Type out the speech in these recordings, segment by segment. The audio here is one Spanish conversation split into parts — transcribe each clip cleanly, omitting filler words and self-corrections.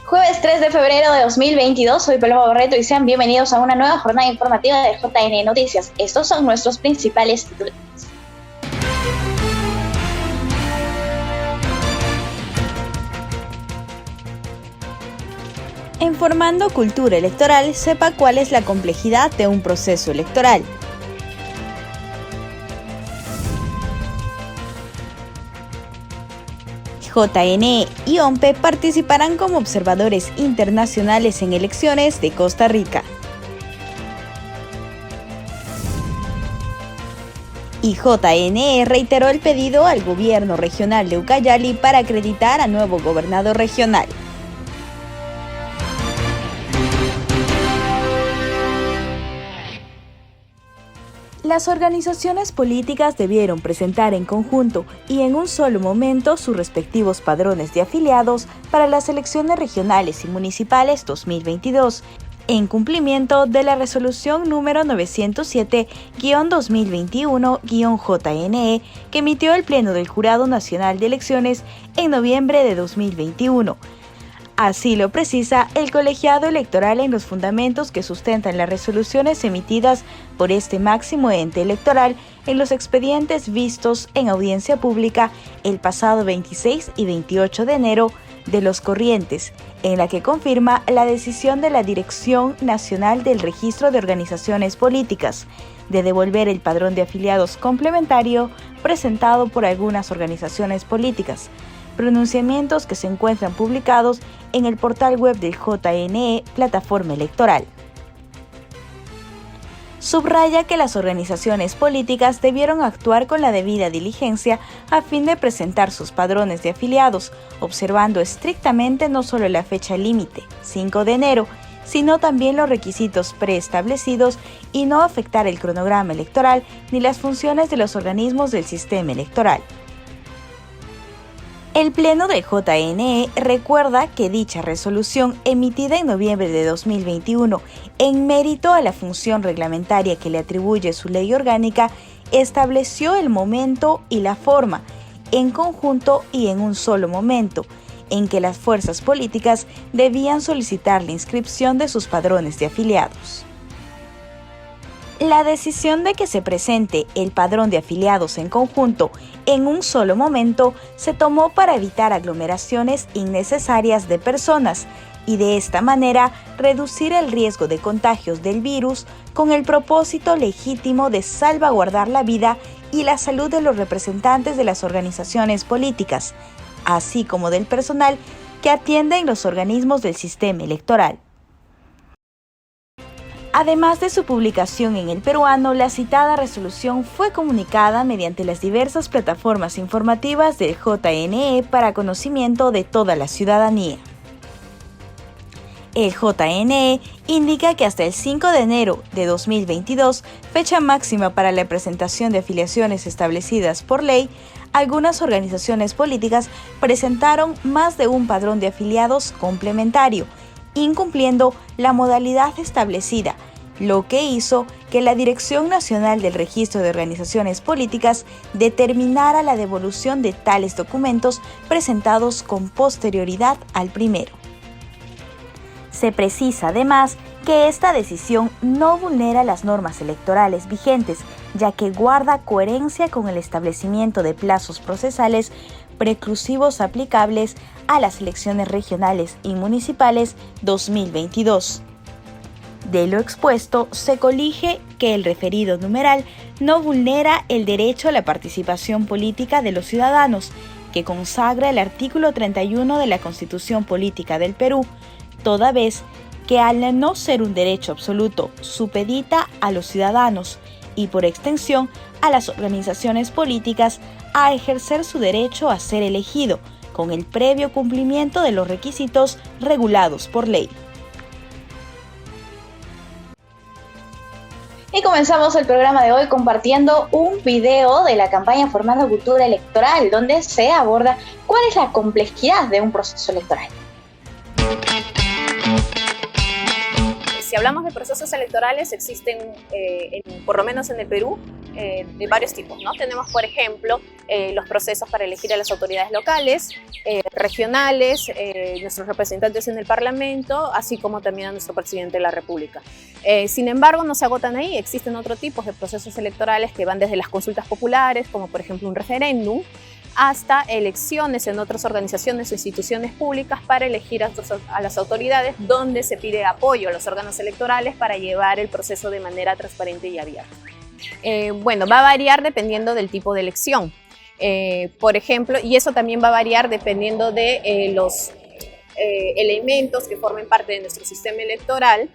Jueves 3 de febrero de 2022, soy Paloma Barreto y sean bienvenidos a una nueva jornada informativa de JN Noticias. Estos son nuestros principales titulares. En Formando Cultura Electoral, sepa cuál es la complejidad de un proceso electoral. JNE y OMPE participarán como observadores internacionales en elecciones de Costa Rica. Y JNE reiteró el pedido al gobierno regional de Ucayali para acreditar a nuevo gobernador regional. Las organizaciones políticas debieron presentar en conjunto y en un solo momento sus respectivos padrones de afiliados para las elecciones regionales y municipales 2022, en cumplimiento de la resolución número 907-2021-JNE que emitió el Pleno del Jurado Nacional de Elecciones en noviembre de 2021. Así lo precisa el colegiado electoral en los fundamentos que sustentan las resoluciones emitidas por este máximo ente electoral en los expedientes vistos en audiencia pública el pasado 26 y 28 de enero de los corrientes, en la que confirma la decisión de la Dirección Nacional del Registro de Organizaciones Políticas de devolver el padrón de afiliados complementario presentado por algunas organizaciones políticas, pronunciamientos que se encuentran publicados en el portal web del JNE Plataforma Electoral. Subraya que las organizaciones políticas debieron actuar con la debida diligencia a fin de presentar sus padrones de afiliados, observando estrictamente no solo la fecha límite, 5 de enero, sino también los requisitos preestablecidos y no afectar el cronograma electoral ni las funciones de los organismos del sistema electoral. El Pleno del JNE recuerda que dicha resolución, emitida en noviembre de 2021, en mérito a la función reglamentaria que le atribuye su ley orgánica, estableció el momento y la forma, en conjunto y en un solo momento, en que las fuerzas políticas debían solicitar la inscripción de sus padrones de afiliados. La decisión de que se presente el padrón de afiliados en conjunto en un solo momento se tomó para evitar aglomeraciones innecesarias de personas y de esta manera reducir el riesgo de contagios del virus con el propósito legítimo de salvaguardar la vida y la salud de los representantes de las organizaciones políticas, así como del personal que atiende en los organismos del sistema electoral. Además de su publicación en El Peruano, la citada resolución fue comunicada mediante las diversas plataformas informativas del JNE para conocimiento de toda la ciudadanía. El JNE indica que hasta el 5 de enero de 2022, fecha máxima para la presentación de afiliaciones establecidas por ley, algunas organizaciones políticas presentaron más de un padrón de afiliados complementario, incumpliendo la modalidad establecida, lo que hizo que la Dirección Nacional del Registro de Organizaciones Políticas determinara la devolución de tales documentos presentados con posterioridad al primero. Se precisa además que esta decisión no vulnera las normas electorales vigentes, ya que guarda coherencia con el establecimiento de plazos procesales preclusivos aplicables a las elecciones regionales y municipales 2022. De lo expuesto, se colige que el referido numeral no vulnera el derecho a la participación política de los ciudadanos, que consagra el artículo 31 de la Constitución Política del Perú, toda vez que al no ser un derecho absoluto, supedita a los ciudadanos y por extensión a las organizaciones políticas a ejercer su derecho a ser elegido, con el previo cumplimiento de los requisitos regulados por ley. Y comenzamos el programa de hoy compartiendo un video de la campaña Formando Cultura Electoral, donde se aborda cuál es la complejidad de un proceso electoral. si hablamos de procesos electorales, existen, por lo menos en el Perú, de varios tipos, ¿no? Tenemos, por ejemplo, los procesos para elegir a las autoridades locales, regionales, nuestros representantes en el Parlamento, así como también a nuestro presidente de la República. Sin embargo, no se agotan ahí, existen otros tipos de procesos electorales que van desde las consultas populares, como por ejemplo un referéndum, hasta elecciones en otras organizaciones o instituciones públicas para elegir a las autoridades, donde se pide apoyo a los órganos electorales para llevar el proceso de manera transparente y abierta. Bueno, va a variar dependiendo del tipo de elección, por ejemplo, y eso también va a variar dependiendo de los elementos que formen parte de nuestro sistema electoral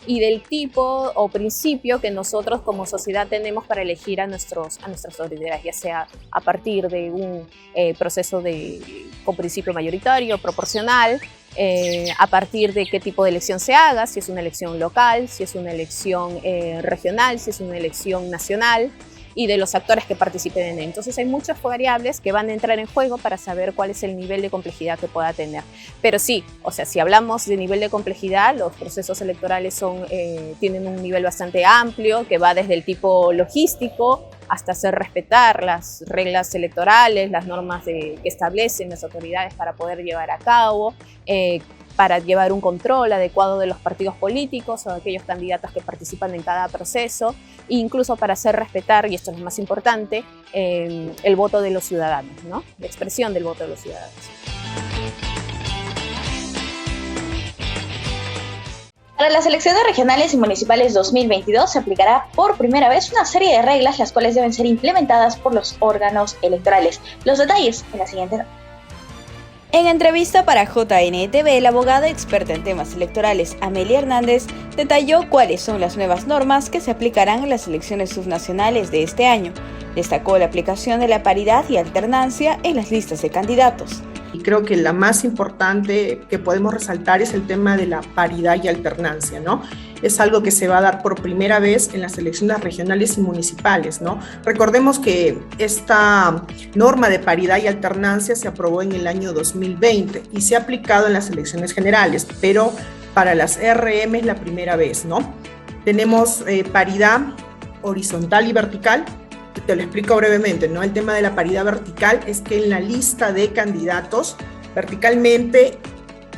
y del tipo o principio que nosotros como sociedad tenemos para elegir a nuestras autoridades, ya sea a partir de un proceso con principio mayoritario, proporcional, a partir de qué tipo de elección se haga, si es una elección local, si es una elección regional, si es una elección nacional, y de los actores que participen en él. Entonces hay muchas variables que van a entrar en juego para saber cuál es el nivel de complejidad que pueda tener. Pero sí, o sea, si hablamos de nivel de complejidad, los procesos electorales tienen un nivel bastante amplio, que va desde el tipo logístico hasta hacer respetar las reglas electorales, las normas que establecen las autoridades para poder llevar a cabo, para llevar un control adecuado de los partidos políticos o de aquellos candidatos que participan en cada proceso, e incluso para hacer respetar, y esto es lo más importante, el voto de los ciudadanos, ¿no? La expresión del voto de los ciudadanos. Para las elecciones regionales y municipales 2022 se aplicará por primera vez una serie de reglas las cuales deben ser implementadas por los órganos electorales. Los detalles en la siguiente nota. En entrevista para JNTV, la abogada experta en temas electorales Amelia Hernández detalló cuáles son las nuevas normas que se aplicarán en las elecciones subnacionales de este año. Destacó la aplicación de la paridad y alternancia en las listas de candidatos. Y creo que la más importante que podemos resaltar es el tema de la paridad y alternancia, ¿no? Es algo que se va a dar por primera vez en las elecciones regionales y municipales, ¿no? Recordemos que esta norma de paridad y alternancia se aprobó en el año 2020 y se ha aplicado en las elecciones generales, pero para las RM es la primera vez, ¿no? Tenemos paridad horizontal y vertical. Te lo explico brevemente, ¿no? El tema de la paridad vertical es que en la lista de candidatos, verticalmente,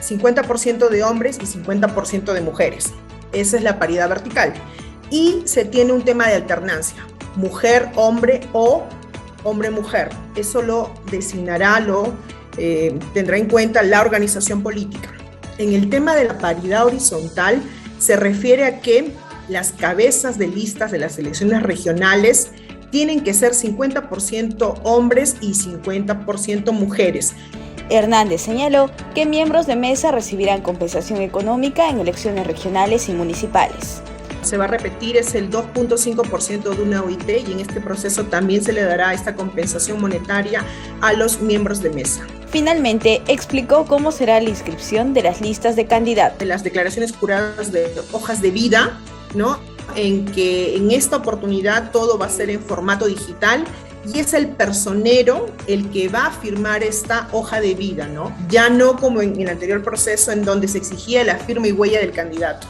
50% de hombres y 50% de mujeres. Esa es la paridad vertical. Y se tiene un tema de alternancia, mujer-hombre o hombre-mujer. Eso lo designará, tendrá en cuenta la organización política. En el tema de la paridad horizontal, se refiere a que las cabezas de listas de las elecciones regionales tienen que ser 50% hombres y 50% mujeres. Hernández señaló que miembros de mesa recibirán compensación económica en elecciones regionales y municipales. Se va a repetir, es el 2.5% de una OIT y en este proceso también se le dará esta compensación monetaria a los miembros de mesa. Finalmente, explicó cómo será la inscripción de las listas de candidatos. De las declaraciones juradas de hojas de vida, ¿no? En que en esta oportunidad todo va a ser en formato digital y es el personero el que va a firmar esta hoja de vida, ¿no? Ya no como en el anterior proceso en donde se exigía la firma y huella del candidato.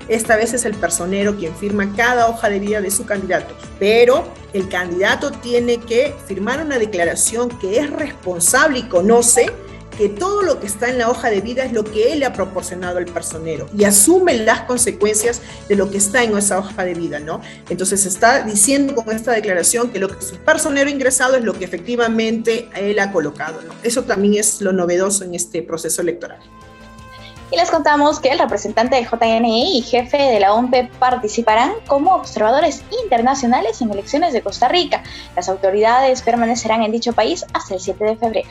Esta vez es el personero quien firma cada hoja de vida de su candidato, pero el candidato tiene que firmar una declaración que es responsable y conoce que todo lo que está en la hoja de vida es lo que él le ha proporcionado al personero y asume las consecuencias de lo que está en esa hoja de vida, ¿no? Entonces está diciendo con esta declaración que lo que su personero ha ingresado es lo que efectivamente él ha colocado, ¿no? Eso también es lo novedoso en este proceso electoral. Y les contamos que el representante de JNE y jefe de la OMPE participarán como observadores internacionales en elecciones de Costa Rica. Las autoridades permanecerán en dicho país hasta el 7 de febrero.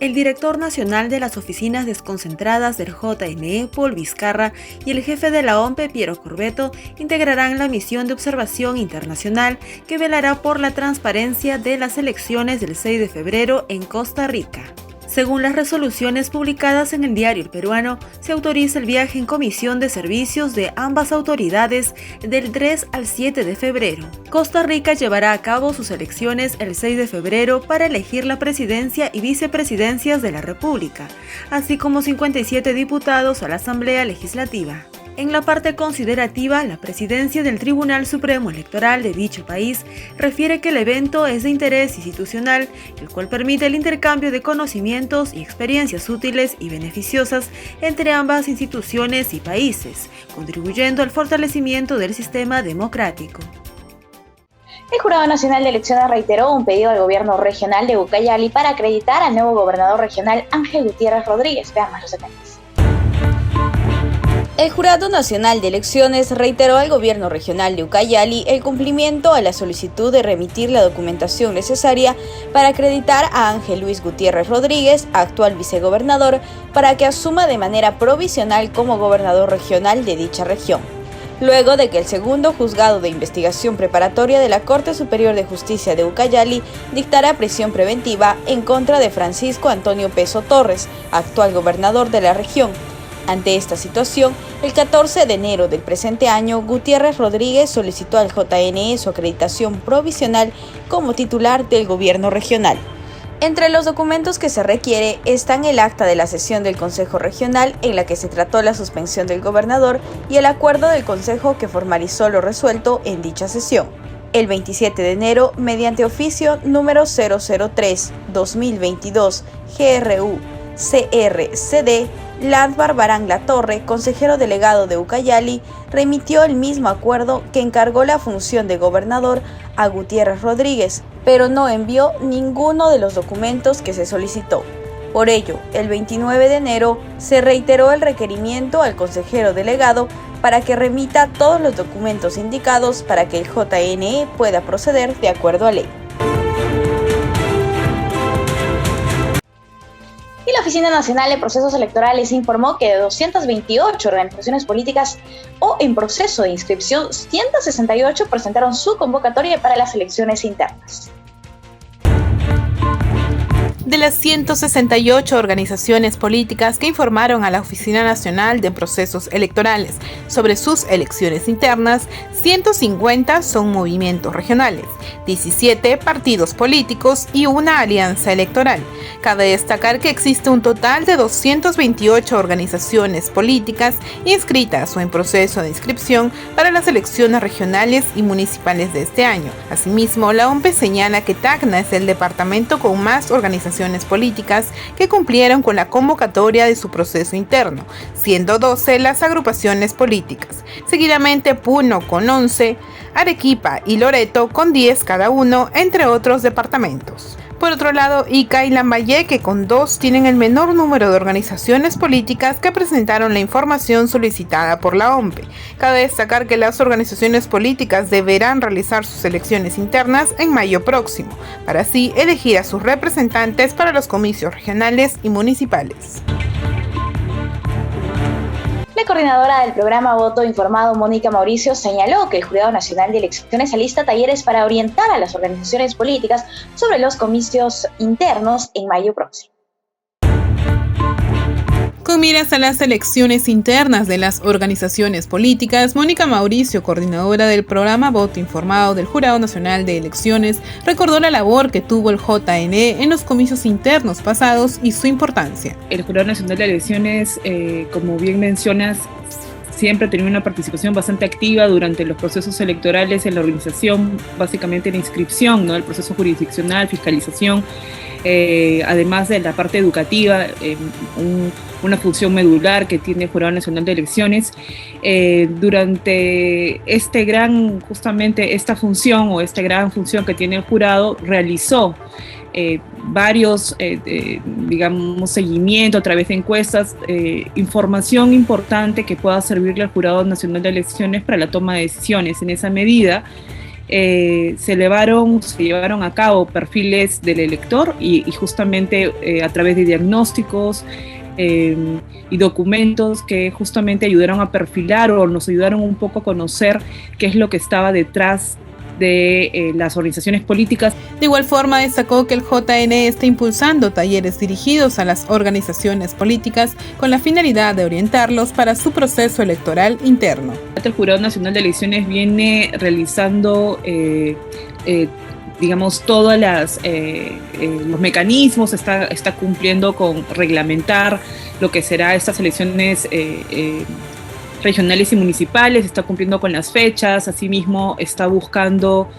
El director nacional de las oficinas desconcentradas del JNE, Paul Vizcarra, y el jefe de la OMPE, Piero Corbeto, integrarán la misión de observación internacional que velará por la transparencia de las elecciones del 6 de febrero en Costa Rica. Según las resoluciones publicadas en el diario El Peruano, se autoriza el viaje en comisión de servicios de ambas autoridades del 3 al 7 de febrero. Costa Rica llevará a cabo sus elecciones el 6 de febrero para elegir la presidencia y vicepresidencias de la República, así como 57 diputados a la Asamblea Legislativa. En la parte considerativa, la presidencia del Tribunal Supremo Electoral de dicho país refiere que el evento es de interés institucional, el cual permite el intercambio de conocimientos y experiencias útiles y beneficiosas entre ambas instituciones y países, contribuyendo al fortalecimiento del sistema democrático. El Jurado Nacional de Elecciones reiteró un pedido al gobierno regional de Ucayali para acreditar al nuevo gobernador regional Ángel Gutiérrez Rodríguez. Veamos los detalles. El Jurado Nacional de Elecciones reiteró al gobierno regional de Ucayali el cumplimiento a la solicitud de remitir la documentación necesaria para acreditar a Ángel Luis Gutiérrez Rodríguez, actual vicegobernador, para que asuma de manera provisional como gobernador regional de dicha región. Luego de que el segundo juzgado de investigación preparatoria de la Corte Superior de Justicia de Ucayali dictara prisión preventiva en contra de Francisco Antonio Peso Torres, actual gobernador de la región. Ante esta situación, el 14 de enero del presente año, Gutiérrez Rodríguez solicitó al JNE su acreditación provisional como titular del gobierno regional. Entre los documentos que se requiere están el acta de la sesión del Consejo Regional en la que se trató la suspensión del gobernador y el acuerdo del Consejo que formalizó lo resuelto en dicha sesión. El 27 de enero, mediante oficio número 003-2022 GRU-CRCD, Landvar Barán Latorre, consejero delegado de Ucayali, remitió el mismo acuerdo que encargó la función de gobernador a Gutiérrez Rodríguez, pero no envió ninguno de los documentos que se solicitó. Por ello, el 29 de enero se reiteró el requerimiento al consejero delegado para que remita todos los documentos indicados para que el JNE pueda proceder de acuerdo a ley. Y la Oficina Nacional de Procesos Electorales informó que de 228 organizaciones políticas o en proceso de inscripción, 168 presentaron su convocatoria para las elecciones internas. De las 168 organizaciones políticas que informaron a la Oficina Nacional de Procesos Electorales sobre sus elecciones internas, 150 son movimientos regionales, 17 partidos políticos y una alianza electoral. Cabe destacar que existe un total de 228 organizaciones políticas inscritas o en proceso de inscripción para las elecciones regionales y municipales de este año. Asimismo, la OMPE señala que Tacna es el departamento con más organizaciones políticas que cumplieron con la convocatoria de su proceso interno, siendo 12 las agrupaciones políticas. Seguidamente Puno con 11, Arequipa y Loreto con 10 cada uno, entre otros departamentos. Por otro lado, Ica y Lambayeque con 2 tienen el menor número de organizaciones políticas que presentaron la información solicitada por la OMPE. Cabe destacar que las organizaciones políticas deberán realizar sus elecciones internas en mayo próximo, para así elegir a sus representantes para los comicios regionales y municipales. La coordinadora del programa Voto Informado, Mónica Mauricio, señaló que el Jurado Nacional de Elecciones alista talleres para orientar a las organizaciones políticas sobre los comicios internos en mayo próximo. Con miras a las elecciones internas de las organizaciones políticas, Mónica Mauricio, coordinadora del programa Voto Informado del Jurado Nacional de Elecciones, recordó la labor que tuvo el JNE en los comicios internos pasados y su importancia. El Jurado Nacional de Elecciones, como bien mencionas, siempre ha tenido una participación bastante activa durante los procesos electorales en la organización, básicamente la inscripción, ¿no? El proceso jurisdiccional, fiscalización, además de la parte educativa, una función medular que tiene el Jurado Nacional de Elecciones. Durante esta función o esta gran función que tiene el jurado, realizó varios, seguimiento a través de encuestas, información importante que pueda servirle al Jurado Nacional de Elecciones para la toma de decisiones. En esa medida, se llevaron a cabo perfiles del elector y justamente a través de diagnósticos y documentos que justamente ayudaron a perfilar o nos ayudaron un poco a conocer qué es lo que estaba detrás de las organizaciones políticas. De igual forma, destacó que el JNE está impulsando talleres dirigidos a las organizaciones políticas con la finalidad de orientarlos para su proceso electoral interno. El Jurado Nacional de Elecciones viene realizando todos los mecanismos, está cumpliendo con reglamentar lo que será estas elecciones regionales y municipales, está cumpliendo con las fechas, asimismo está buscando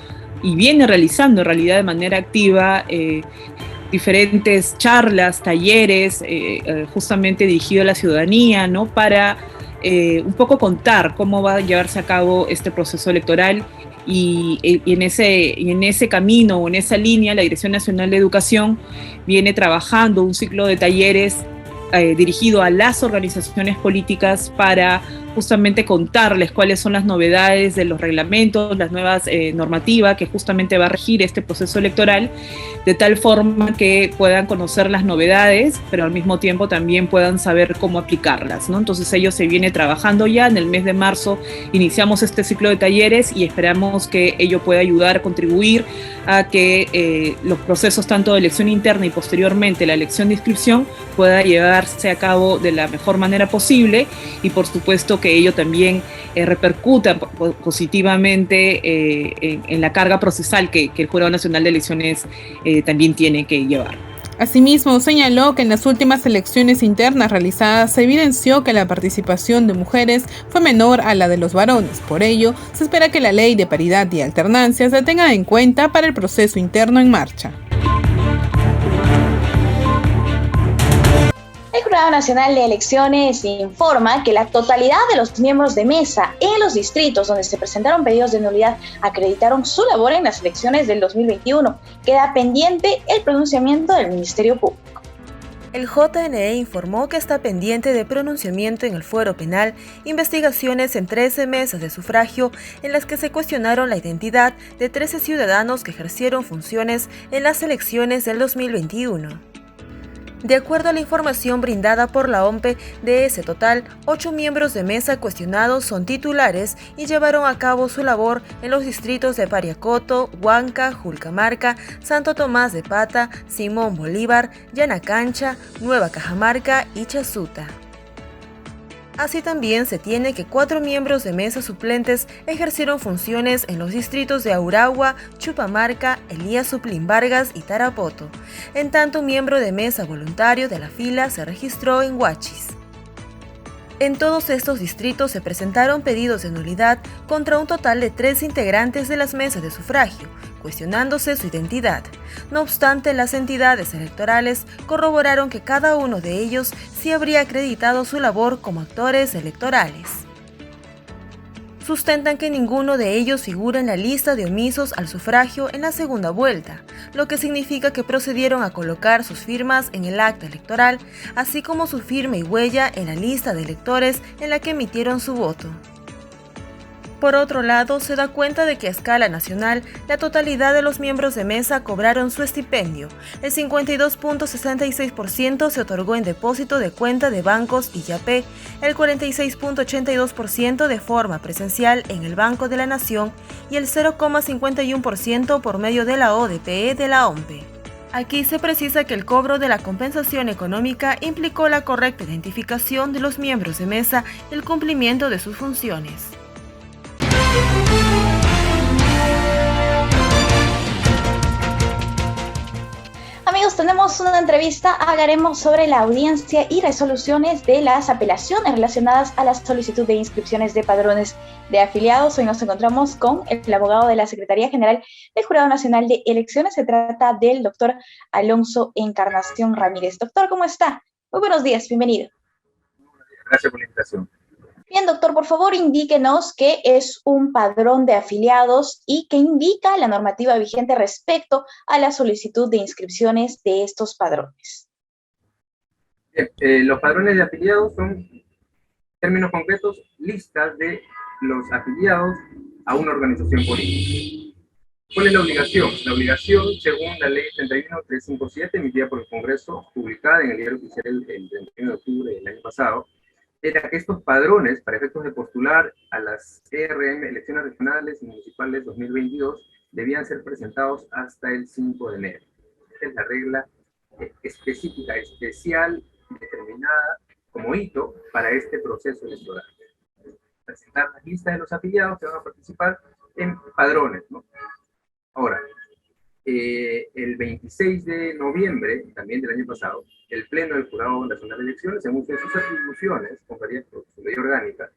y viene realizando en realidad de manera activa diferentes charlas, talleres, justamente dirigido a la ciudadanía, ¿no? Para un poco contar cómo va a llevarse a cabo este proceso electoral y en ese camino o en esa línea la Dirección Nacional de Educación viene trabajando un ciclo de talleres dirigido a las organizaciones políticas para justamente contarles cuáles son las novedades de los reglamentos, las nuevas normativas que justamente va a regir este proceso electoral, de tal forma que puedan conocer las novedades, pero al mismo tiempo también puedan saber cómo aplicarlas, ¿no? Entonces ello se viene trabajando ya. En el mes de marzo iniciamos este ciclo de talleres y esperamos que ello pueda ayudar a contribuir a que los procesos tanto de elección interna y posteriormente la elección de inscripción pueda llevarse a cabo de la mejor manera posible y por supuesto que ello también repercuta positivamente en la carga procesal que el Jurado Nacional de Elecciones también tiene que llevar. Asimismo, señaló que en las últimas elecciones internas realizadas se evidenció que la participación de mujeres fue menor a la de los varones. Por ello, se espera que la ley de paridad y alternancia se tenga en cuenta para el proceso interno en marcha. El Jurado Nacional de Elecciones informa que la totalidad de los miembros de mesa en los distritos donde se presentaron pedidos de nulidad acreditaron su labor en las elecciones del 2021. Queda pendiente el pronunciamiento del Ministerio Público. El JNE informó que está pendiente de pronunciamiento en el fuero penal investigaciones en 13 mesas de sufragio en las que se cuestionaron la identidad de 13 ciudadanos que ejercieron funciones en las elecciones del 2021. De acuerdo a la información brindada por la OMPE, de ese total, 8 miembros de mesa cuestionados son titulares y llevaron a cabo su labor en los distritos de Pariacoto, Huanca, Julcamarca, Santo Tomás de Pata, Simón Bolívar, Yanacancha, Nueva Cajamarca y Chasuta. Así también se tiene que 4 miembros de mesa suplentes ejercieron funciones en los distritos de Auragua, Chupamarca, Elías Suplín Vargas y Tarapoto. En tanto, un miembro de mesa voluntario de la fila se registró en Huachis. En todos estos distritos se presentaron pedidos de nulidad contra un total de 3 integrantes de las mesas de sufragio, cuestionándose su identidad. No obstante, las entidades electorales corroboraron que cada uno de ellos sí habría acreditado su labor como actores electorales. Sustentan que ninguno de ellos figura en la lista de omisos al sufragio en la segunda vuelta, lo que significa que procedieron a colocar sus firmas en el acta electoral, así como su firma y huella en la lista de electores en la que emitieron su voto. Por otro lado, se da cuenta de que a escala nacional, la totalidad de los miembros de mesa cobraron su estipendio. El 52.66% se otorgó en depósito de cuenta de bancos y YAPE, el 46.82% de forma presencial en el Banco de la Nación y el 0.51% por medio de la ODPE de la OMPE. Aquí se precisa que el cobro de la compensación económica implicó la correcta identificación de los miembros de mesa y el cumplimiento de sus funciones. Amigos, tenemos una entrevista. Hablaremos sobre la audiencia y resoluciones de las apelaciones relacionadas a la solicitud de inscripciones de padrones de afiliados. Hoy nos encontramos con el abogado de la Secretaría General del Jurado Nacional de Elecciones. Se trata del doctor Alonso Encarnación Ramírez. Doctor, ¿cómo está? Muy buenos días, bienvenido. Gracias por la invitación. Bien, doctor, por favor, indíquenos qué es un padrón de afiliados y qué indica la normativa vigente respecto a la solicitud de inscripciones de estos padrones. Bien, los padrones de afiliados son, en términos concretos, listas de los afiliados a una organización política. ¿Cuál es la obligación? La obligación, según la ley 31357, emitida por el Congreso, publicada en el Diario Oficial el 31 de octubre del año pasado, era que estos padrones, para efectos de postular a las ERM, elecciones regionales y municipales 2022, debían ser presentados hasta el 5 de enero. Esta es la regla específica, especial, determinada como hito para este proceso electoral. Presentar las listas de los afiliados que van a participar en padrones, ¿no? Ahora, el 26 de noviembre, también del año pasado, el Pleno del Jurado Nacional de Elecciones, en uso de sus atribuciones, conferidas por su ley orgánica,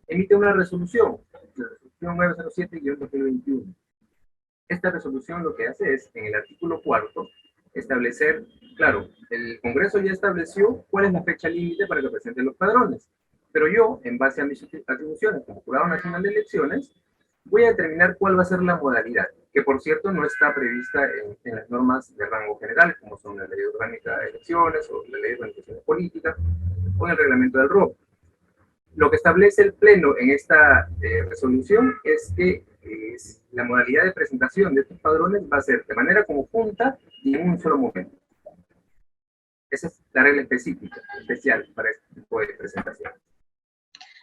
emite una resolución, la resolución 907-2021. Esta resolución lo que hace es, en el artículo 4, establecer, claro, el Congreso ya estableció cuál es la fecha límite para que presenten los padrones, pero yo, en base a mis atribuciones como Jurado Nacional de Elecciones, voy a determinar cuál va a ser la modalidad, que por cierto no está prevista en las normas de rango general, como son la Ley Orgánica de Elecciones o la Ley de Organizaciones Políticas o en el reglamento del ROP. Lo que establece el Pleno en esta resolución es que la modalidad de presentación de estos padrones va a ser de manera conjunta y en un solo momento. Esa es la regla específica, especial para este tipo de presentación.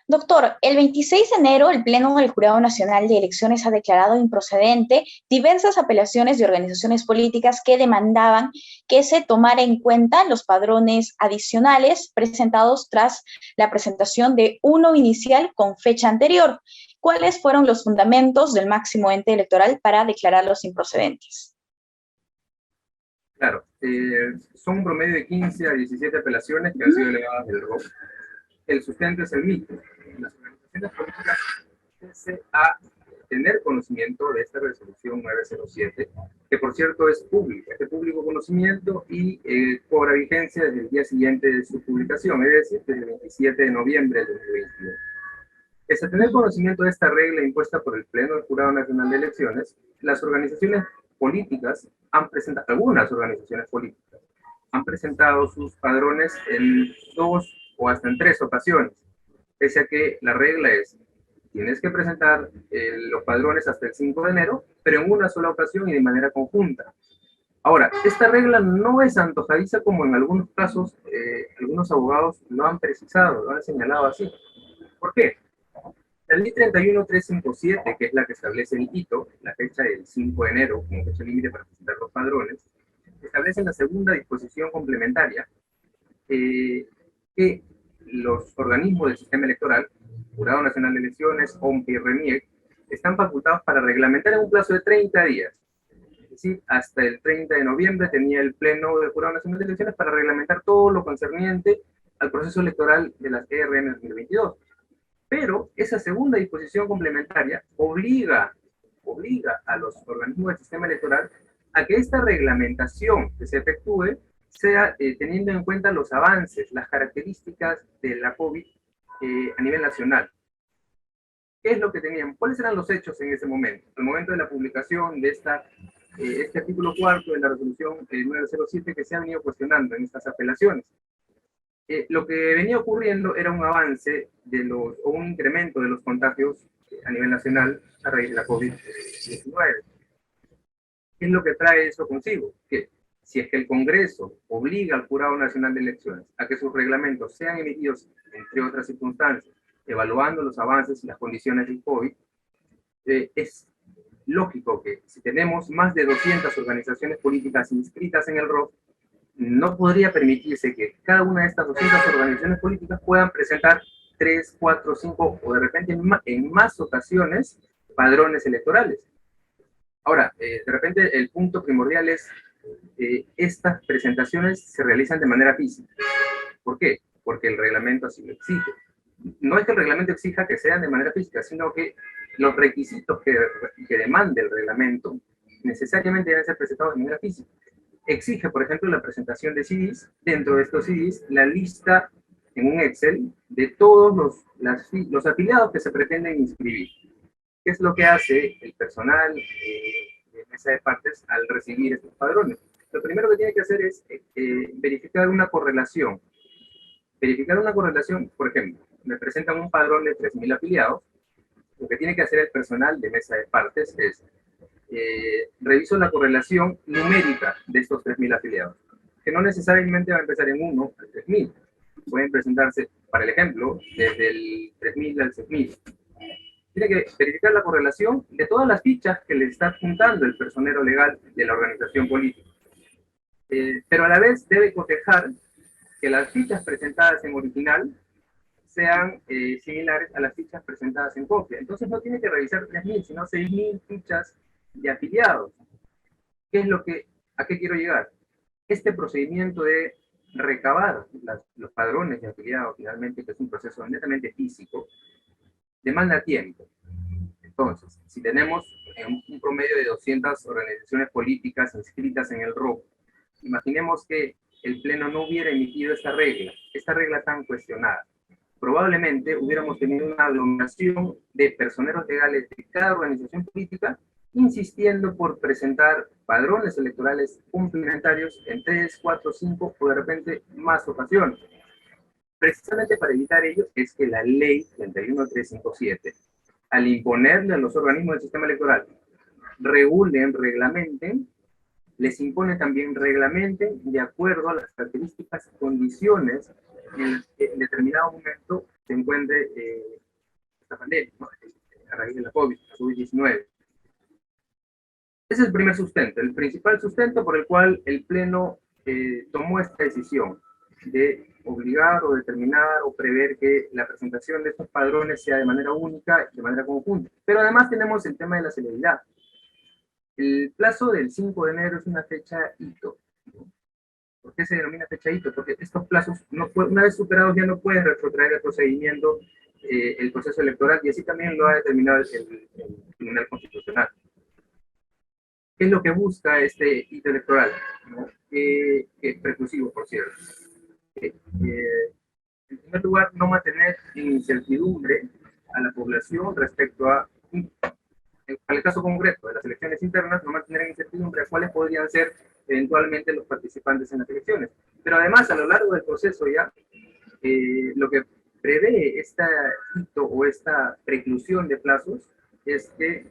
Doctor, el 26 de enero el Pleno del Jurado Nacional de Elecciones ha declarado improcedente diversas apelaciones de organizaciones políticas que demandaban que se tomara en cuenta los padrones adicionales presentados tras la presentación de uno inicial con fecha anterior. ¿Cuáles fueron los fundamentos del máximo ente electoral para declararlos improcedentes? Claro, son un promedio de 15 a 17 apelaciones que han sido elevadas del ROP. El sustento es el mismo. Las organizaciones políticas pese a tener conocimiento de esta resolución 907, que por cierto es pública, es de público conocimiento y cobra vigencia desde el día siguiente de su publicación, es decir, desde el 27 de noviembre del 2021. Pese a tener conocimiento de esta regla impuesta por el Pleno del Jurado Nacional de Elecciones, las organizaciones políticas han presentado, algunas organizaciones políticas, han presentado sus padrones en 2 o hasta en 3 ocasiones, pese a que la regla es, tienes que presentar los padrones hasta el 5 de enero, pero en una sola ocasión y de manera conjunta. Ahora, esta regla no es antojadiza como en algunos casos algunos abogados lo han precisado, lo han señalado así. ¿Por qué? La ley 31357, que es la que establece el hito, la fecha del 5 de enero como fecha límite para presentar los padrones, establece en la segunda disposición complementaria que los organismos del sistema electoral, Jurado Nacional de Elecciones, OMPE y RENIEC, están facultados para reglamentar en un plazo de 30 días. Es decir, hasta el 30 de noviembre tenía el Pleno del Jurado Nacional de Elecciones para reglamentar todo lo concerniente al proceso electoral de las ERN 2022. Pero esa segunda disposición complementaria obliga a los organismos del sistema electoral a que esta reglamentación que se efectúe sea teniendo en cuenta los avances, las características de la COVID a nivel nacional. ¿Qué es lo que tenían? ¿Cuáles eran los hechos en ese momento? Al momento de la publicación de este artículo 4 de la resolución 907 que se ha venido cuestionando en estas apelaciones. Lo que venía ocurriendo era un avance o un incremento de los contagios a nivel nacional a raíz de la COVID-19. ¿Qué es lo que trae eso consigo? Que si es que el Congreso obliga al Jurado Nacional de Elecciones a que sus reglamentos sean emitidos, entre otras circunstancias, evaluando los avances y las condiciones del COVID, es lógico que si tenemos más de 200 organizaciones políticas inscritas en el ROP, no podría permitirse que cada una de estas 200 organizaciones políticas puedan presentar 3, 4, 5 o de repente en más ocasiones padrones electorales. Ahora, de repente el punto primordial es estas presentaciones se realizan de manera física. ¿Por qué? Porque el reglamento así lo exige. No es que el reglamento exija que sean de manera física, sino que los requisitos que demande el reglamento necesariamente deben ser presentados de manera física. Exige, por ejemplo, la presentación de CDs, dentro de estos CDs, la lista en un Excel de todos los afiliados que se pretenden inscribir. ¿Qué es lo que hace el personal de mesa de partes al recibir estos padrones? Lo primero que tiene que hacer es verificar una correlación. Verificar una correlación, por ejemplo, me presentan un padrón de 3.000 afiliados, lo que tiene que hacer el personal de mesa de partes es reviso la correlación numérica de estos 3.000 afiliados, que no necesariamente va a empezar en 1 al 3.000. Pueden presentarse, para el ejemplo, desde el 3.000 al 6.000. Tiene que verificar la correlación de todas las fichas que le está apuntando el personero legal de la organización política. Pero a la vez debe cotejar que las fichas presentadas en original sean similares a las fichas presentadas en copia. Entonces no tiene que revisar 3.000, sino 6.000 fichas de afiliados. ¿A qué quiero llegar? Este procedimiento de recabar los padrones de afiliados, finalmente, que es un proceso netamente físico, demanda tiempo. Entonces, si tenemos un promedio de 200 organizaciones políticas inscritas en el ROC, imaginemos que el Pleno no hubiera emitido esta regla tan cuestionada. Probablemente hubiéramos tenido una aglomeración de personeros legales de cada organización política insistiendo por presentar padrones electorales complementarios en 3, 4, 5 o de repente más ocasiones. Precisamente para evitar ello es que la ley 31357, al imponerle a los organismos del sistema electoral, reglamenten, les impone también reglamenten de acuerdo a las características y condiciones en las que en determinado momento se encuentre esta pandemia, ¿no? A raíz de la COVID-19. Ese es el primer sustento, el principal sustento por el cual el Pleno tomó esta decisión de obligar o determinar o prever que la presentación de estos padrones sea de manera única y de manera conjunta. Pero además tenemos el tema de la celeridad. El plazo del 5 de enero es una fecha hito. ¿Por qué se denomina fecha hito? Porque estos plazos, una vez superados, ya no pueden retrotraer el procedimiento, el proceso electoral, y así también lo ha determinado el Tribunal Constitucional. ¿Qué es lo que busca este hito electoral? ¿No? Preclusivo, por cierto. En primer lugar, no mantener en incertidumbre a la población respecto a, para el caso concreto de las elecciones internas, no mantener en incertidumbre a cuáles podrían ser eventualmente los participantes en las elecciones. Pero además, a lo largo del proceso ya, lo que prevé esta hito o esta preclusión de plazos es que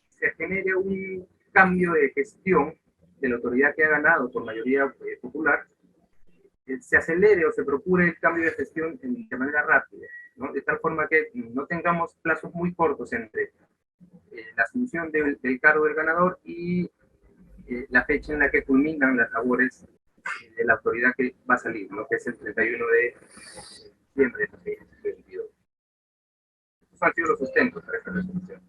se genere un cambio de gestión de la autoridad que ha ganado por mayoría popular, se acelere o se procure el cambio de gestión de manera rápida, ¿no? De tal forma que no tengamos plazos muy cortos entre la asunción del cargo del ganador y la fecha en la que culminan las labores de la autoridad que va a salir, ¿no? Que es el 31 de diciembre de 2022. Esos han sido los sustentos para esta resolución.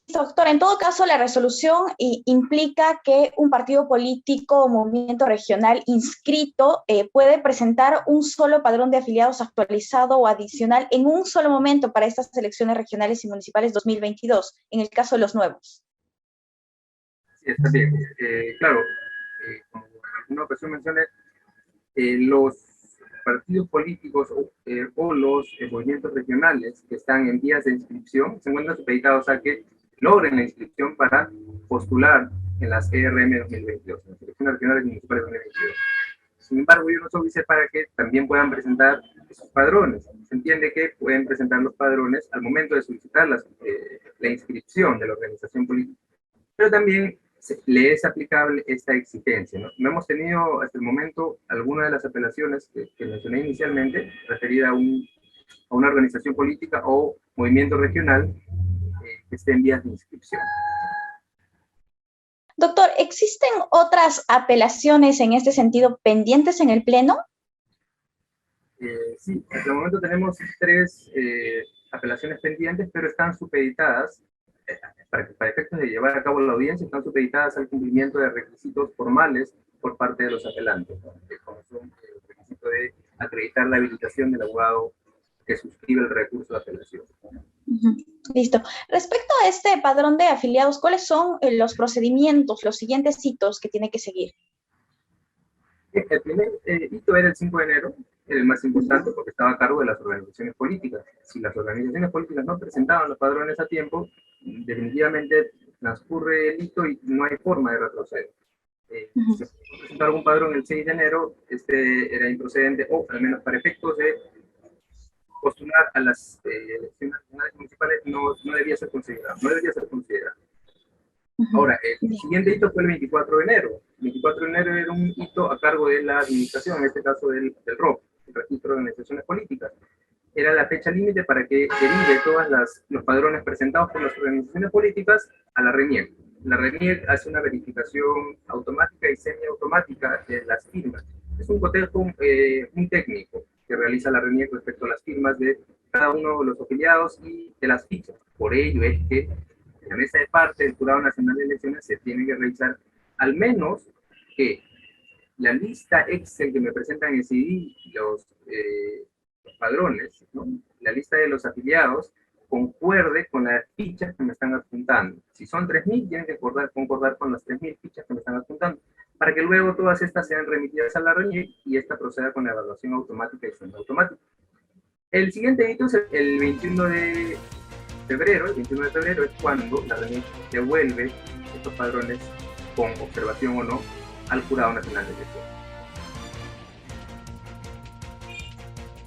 Doctor, en todo caso, la resolución implica que un partido político o movimiento regional inscrito puede presentar un solo padrón de afiliados actualizado o adicional en un solo momento para estas elecciones regionales y municipales 2022, en el caso de los nuevos. Sí, está bien. Claro, como en alguna ocasión mencioné, los partidos políticos o los movimientos regionales que están en vías de inscripción se encuentran supeditados a que logren la inscripción para postular en las ERM 2022, en las elecciones regionales y municipales 2022. Sin embargo, yo no soy vice para que también puedan presentar esos padrones. Se entiende que pueden presentar los padrones al momento de solicitar la inscripción de la organización política. Pero también le es aplicable esta exigencia, ¿no? No hemos tenido hasta el momento alguna de las apelaciones que mencioné inicialmente, referida a una organización política o movimiento regional que esté en vías de inscripción. Doctor, ¿existen otras apelaciones en este sentido pendientes en el Pleno? Sí, hasta el momento tenemos 3 apelaciones pendientes, pero están supeditadas, para efectos de llevar a cabo la audiencia, están supeditadas al cumplimiento de requisitos formales por parte de los apelantes, ¿no? Como son el requisito de acreditar la habilitación del abogado que suscribe el recurso de apelación. Listo. Respecto a este padrón de afiliados, ¿cuáles son los procedimientos, los siguientes hitos que tiene que seguir? El primer hito era el 5 de enero, era el más importante porque estaba a cargo de las organizaciones políticas. Si las organizaciones políticas no presentaban los padrones a tiempo, definitivamente transcurre el hito y no hay forma de retroceder. Si se presentó algún padrón el 6 de enero, este era improcedente, o al menos para efectos de postular a las elecciones municipales no debía ser considerado. Ahora, el siguiente hito fue el 24 de enero. El 24 de enero era un hito a cargo de la administración, en este caso del ROP, el Registro de Organizaciones Políticas. Era la fecha límite para que derive todos los padrones presentados por las organizaciones políticas a la RENIEC. La RENIEC hace una verificación automática y semiautomática de las firmas. Es un cotejo muy técnico que realiza la RENIEC respecto a las firmas de cada uno de los afiliados y de las fichas. Por ello es que en la mesa de parte del Jurado Nacional de Elecciones se tiene que revisar al menos que la lista Excel que me presentan en el CD, los padrones, ¿no? La lista de los afiliados concuerde con las fichas que me están adjuntando. Si son 3.000, tienen que concordar con las 3.000 fichas que me están adjuntando, para que luego todas estas sean remitidas a la RENIEC y esta proceda con la evaluación automática y sueldo automático. El siguiente hito es el 21 de febrero. El 21 de febrero es cuando la RENIEC devuelve estos padrones con observación o no al Jurado Nacional de Elecciones.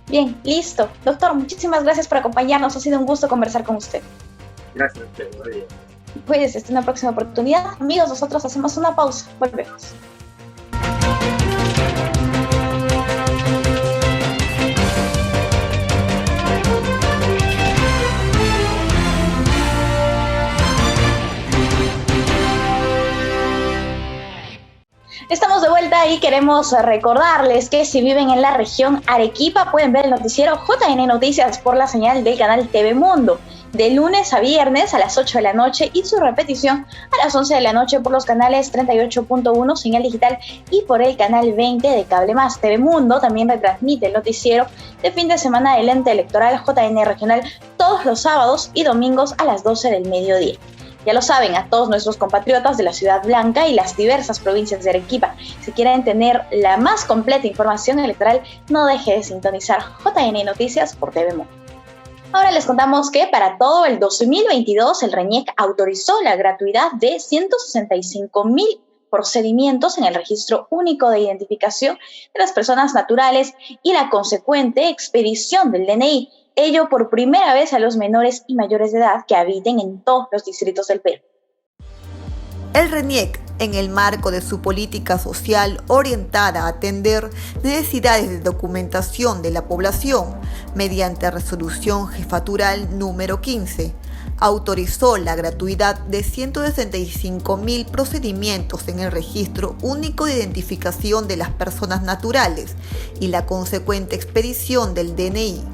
Bien, listo. Doctor, muchísimas gracias por acompañarnos. Ha sido un gusto conversar con usted. Gracias a usted. Adiós. Pues hasta una próxima oportunidad. Amigos, nosotros hacemos una pausa. Volvemos. Estamos de vuelta y queremos recordarles que si viven en la región Arequipa pueden ver el noticiero JN Noticias por la señal del canal TV Mundo, de lunes a viernes a las 8 de la noche y su repetición a las 11 de la noche por los canales 38.1 señal digital y por el canal 20 de Cable Más. TV Mundo también retransmite el noticiero de fin de semana del ente electoral JN Regional todos los sábados y domingos a las 12 del mediodía. Ya lo saben, a todos nuestros compatriotas de la Ciudad Blanca y las diversas provincias de Arequipa, si quieren tener la más completa información electoral, no deje de sintonizar JN Noticias por TV Mundo. Ahora les contamos que para todo el 2022 el RENIEC autorizó la gratuidad de 165.000 procedimientos en el Registro Único de Identificación de las Personas Naturales y la consecuente expedición del DNI, ello por primera vez a los menores y mayores de edad que habiten en todos los distritos del Perú. El RENIEC, en el marco de su política social orientada a atender necesidades de documentación de la población, mediante resolución jefatural número 15, autorizó la gratuidad de 165.000 procedimientos en el Registro Único de Identificación de las Personas Naturales y la consecuente expedición del DNI,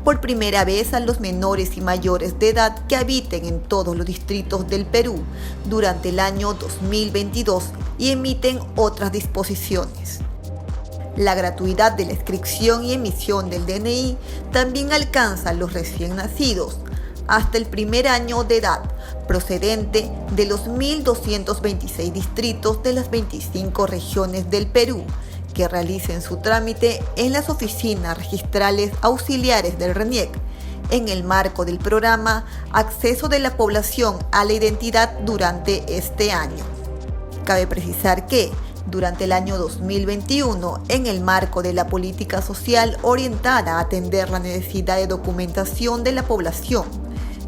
por primera vez a los menores y mayores de edad que habiten en todos los distritos del Perú durante el año 2022 y emiten otras disposiciones. La gratuidad de la inscripción y emisión del DNI también alcanza a los recién nacidos hasta el primer año de edad, procedente de los 1.226 distritos de las 25 regiones del Perú, que realicen su trámite en las oficinas registrales auxiliares del RENIEC, en el marco del programa Acceso de la Población a la Identidad durante este año. Cabe precisar que, durante el año 2021, en el marco de la política social orientada a atender la necesidad de documentación de la población,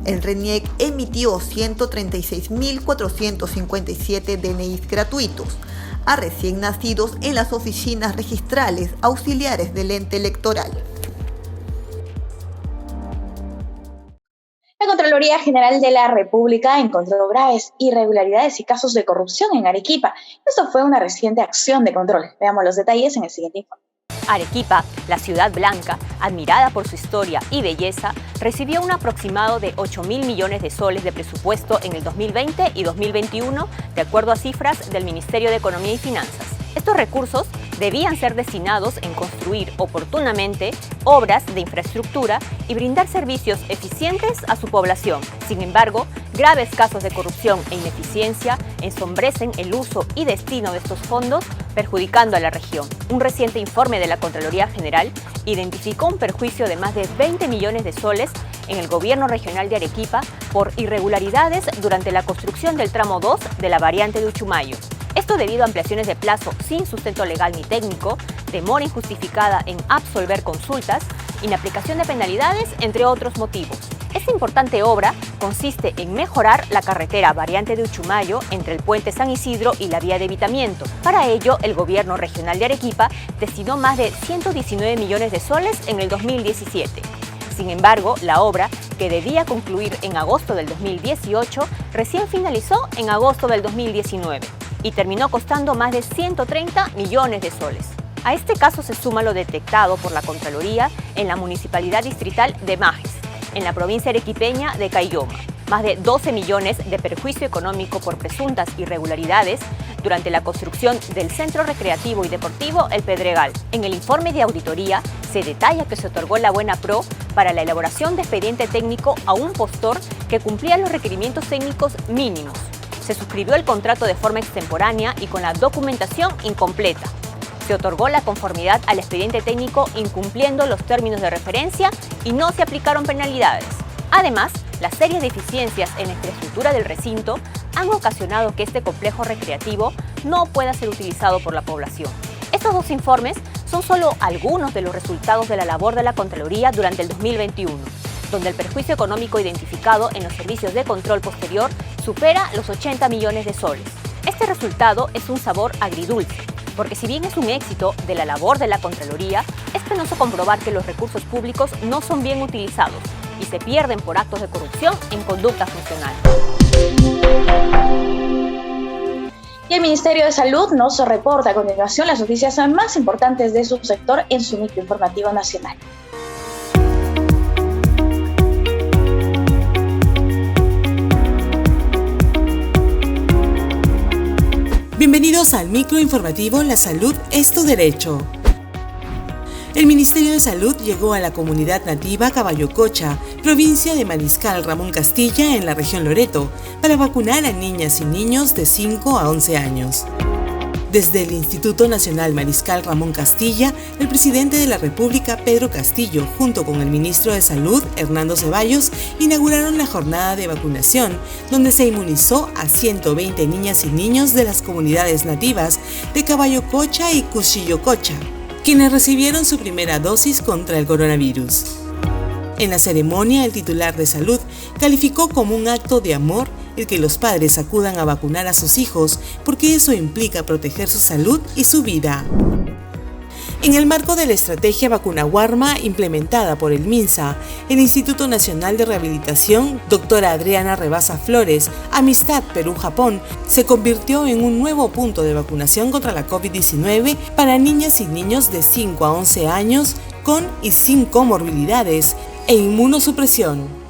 el RENIEC emitió 136.457 DNIs gratuitos a recién nacidos en las oficinas registrales auxiliares del ente electoral. La Contraloría General de la República encontró graves irregularidades y casos de corrupción en Arequipa. Esto fue una reciente acción de control. Veamos los detalles en el siguiente informe. Arequipa, la ciudad blanca, admirada por su historia y belleza, recibió un aproximado de 8.000 millones de soles de presupuesto en el 2020 y 2021, de acuerdo a cifras del Ministerio de Economía y Finanzas. Estos recursos debían ser destinados en construir oportunamente obras de infraestructura y brindar servicios eficientes a su población. Sin embargo, graves casos de corrupción e ineficiencia ensombrecen el uso y destino de estos fondos, perjudicando a la región. Un reciente informe de la Contraloría General identificó un perjuicio de más de 20 millones de soles en el gobierno regional de Arequipa por irregularidades durante la construcción del tramo 2 de la variante de Uchumayo. Esto debido a ampliaciones de plazo sin sustento legal ni técnico, demora injustificada en absolver consultas, inaplicación de penalidades, entre otros motivos. Esta importante obra consiste en mejorar la carretera variante de Uchumayo entre el puente San Isidro y la vía de evitamiento. Para ello, el gobierno regional de Arequipa destinó más de 119 millones de soles en el 2017. Sin embargo, la obra, que debía concluir en agosto del 2018, recién finalizó en agosto del 2019 y terminó costando más de 130 millones de soles. A este caso se suma lo detectado por la Contraloría en la Municipalidad Distrital de Majes, en la provincia arequipeña de Caylloma, más de 12 millones de perjuicio económico por presuntas irregularidades durante la construcción del Centro Recreativo y Deportivo El Pedregal. En el informe de auditoría Se detalla que se otorgó la buena pro para la elaboración de expediente técnico a un postor que cumplía los requerimientos técnicos mínimos. Se suscribió el contrato de forma extemporánea y con la documentación incompleta. Se otorgó la conformidad al expediente técnico incumpliendo los términos de referencia y no se aplicaron penalidades. Además, las serias deficiencias en la infraestructura del recinto han ocasionado que este complejo recreativo no pueda ser utilizado por la población. Estos dos informes son solo algunos de los resultados de la labor de la Contraloría durante el 2021, donde el perjuicio económico identificado en los servicios de control posterior supera los 80 millones de soles. Este resultado es un sabor agridulce, porque si bien es un éxito de la labor de la Contraloría, es penoso comprobar que los recursos públicos no son bien utilizados y se pierden por actos de corrupción en conducta funcional. Y el Ministerio de Salud nos reporta a continuación las noticias más importantes de su sector en su micro informativo nacional. Bienvenidos al micro informativo La Salud es tu derecho. El Ministerio de Salud llegó a la comunidad nativa Caballococha, provincia de Mariscal Ramón Castilla, en la región Loreto, para vacunar a niñas y niños de 5 a 11 años. Desde el Instituto Nacional Mariscal Ramón Castilla, el presidente de la República, Pedro Castillo, junto con el ministro de Salud, Hernando Ceballos, inauguraron la jornada de vacunación, donde se inmunizó a 120 niñas y niños de las comunidades nativas de Caballococha y Cuchillococha, quienes recibieron su primera dosis contra el coronavirus. En la ceremonia, el titular de Salud calificó como un acto de amor el que los padres acudan a vacunar a sus hijos, porque eso implica proteger su salud y su vida. En el marco de la estrategia Vacuna Warma implementada por el MINSA, el Instituto Nacional de Rehabilitación, doctora Adriana Rebasa Flores, Amistad Perú-Japón, se convirtió en un nuevo punto de vacunación contra la COVID-19 para niñas y niños de 5 a 11 años con y sin comorbilidades e inmunosupresión.